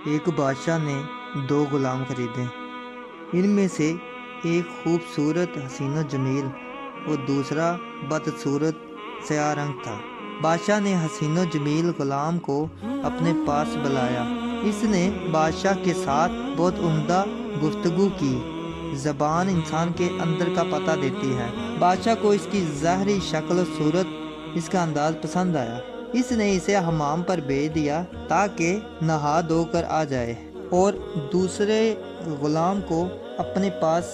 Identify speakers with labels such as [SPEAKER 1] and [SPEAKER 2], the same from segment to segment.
[SPEAKER 1] ایک بادشاہ نے 2 غلام خریدے۔ ان میں سے ایک خوبصورت حسین و جمیل اور دوسرا بدصورت سیاہ رنگ تھا۔ بادشاہ نے حسین و جمیل غلام کو اپنے پاس بلایا۔ اس نے بادشاہ کے ساتھ بہت عمدہ گفتگو کی۔ زبان انسان کے اندر کا پتہ دیتی ہے۔ بادشاہ کو اس کی ظاہری شکل و صورت، اس کا انداز پسند آیا۔ اس نے اسے حمام پر بھیج دیا تاکہ نہا دھو کر آ جائے، اور دوسرے غلام کو اپنے پاس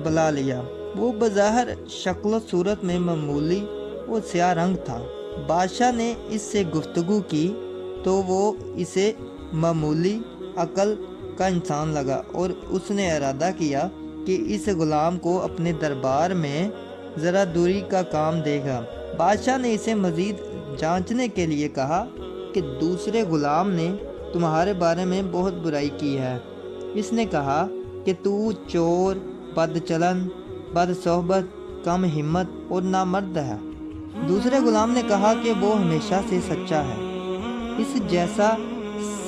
[SPEAKER 1] بلا لیا۔ وہ بظاہر شکل و صورت میں معمولی اور سیاہ رنگ تھا۔ بادشاہ نے اس سے گفتگو کی تو وہ اسے معمولی عقل کا انسان لگا، اور اس نے ارادہ کیا کہ اس غلام کو اپنے دربار میں ذرا دوری کا کام دے گا۔ بادشاہ نے اسے مزید جانچنے کے لیے کہا کہ دوسرے غلام نے تمہارے بارے میں بہت برائی کی ہے۔ اس نے کہا کہ تو چور، بد چلن، بد صحبت، کم ہمت اور نامرد ہے۔ دوسرے غلام نے کہا کہ وہ ہمیشہ سے سچا ہے، اس جیسا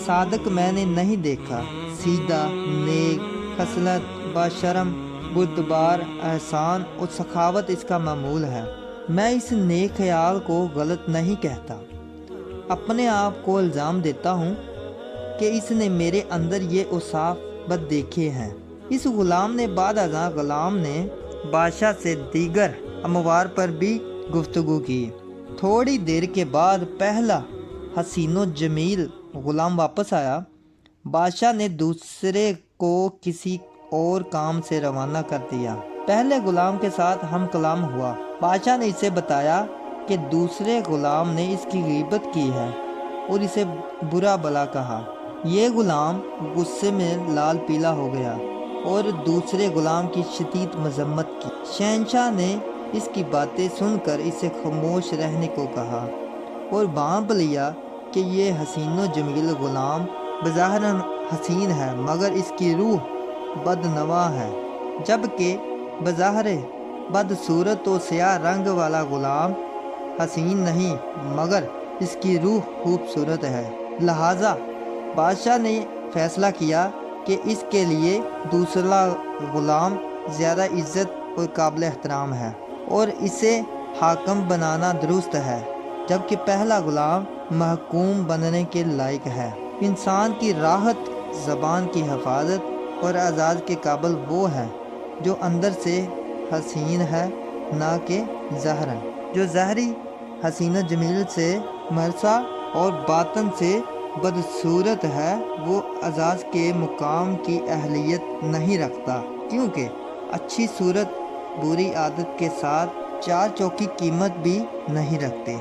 [SPEAKER 1] صادق میں نے نہیں دیکھا۔ سیدھا، نیک خصلت، باشرم، بردبار، احسان اور سخاوت اس کا معمول ہے۔ میں اس نیک خیال کو غلط نہیں کہتا، اپنے آپ کو الزام دیتا ہوں کہ اس نے میرے اندر یہ اوصاف بد دیکھے ہیں۔ اس غلام نے بعد ازاں غلام نے بادشاہ سے دیگر اموار پر بھی گفتگو کی۔ تھوڑی دیر کے بعد پہلا حسین و جمیل غلام واپس آیا۔ بادشاہ نے دوسرے کو کسی اور کام سے روانہ کر دیا۔ پہلے غلام کے ساتھ ہم کلام ہوا۔ بادشاہ نے اسے بتایا کہ دوسرے غلام نے اس کی غیبت کی ہے اور اسے برا بھلا کہا۔ یہ غلام غصے میں لال پیلا ہو گیا اور دوسرے غلام کی شدید مذمت کی۔ شہنشاہ نے اس کی باتیں سن کر اسے خاموش رہنے کو کہا اور بھانپ لیا کہ یہ حسین و جمیل غلام بظاہر حسین ہے مگر اس کی روح بدنوا ہے، جبکہ بظاہر بدصورت و سیاہ رنگ والا غلام حسین نہیں مگر اس کی روح خوبصورت ہے۔ لہٰذا بادشاہ نے فیصلہ کیا کہ اس کے لیے دوسرا غلام زیادہ عزت اور قابل احترام ہے اور اسے حاکم بنانا درست ہے، جبکہ پہلا غلام محکوم بننے کے لائق ہے۔ انسان کی راحت، زبان کی حفاظت اور اعزاز کے قابل وہ ہے جو اندر سے حسین ہے، نہ کہ ظاہراً۔ جو ظاہری حسین و جمیل سے مرصع اور باطن سے بدصورت ہے، وہ اعزاز کے مقام کی اہلیت نہیں رکھتا، کیونکہ اچھی صورت بری عادت کے ساتھ 4 چوکی قیمت بھی نہیں رکھتے۔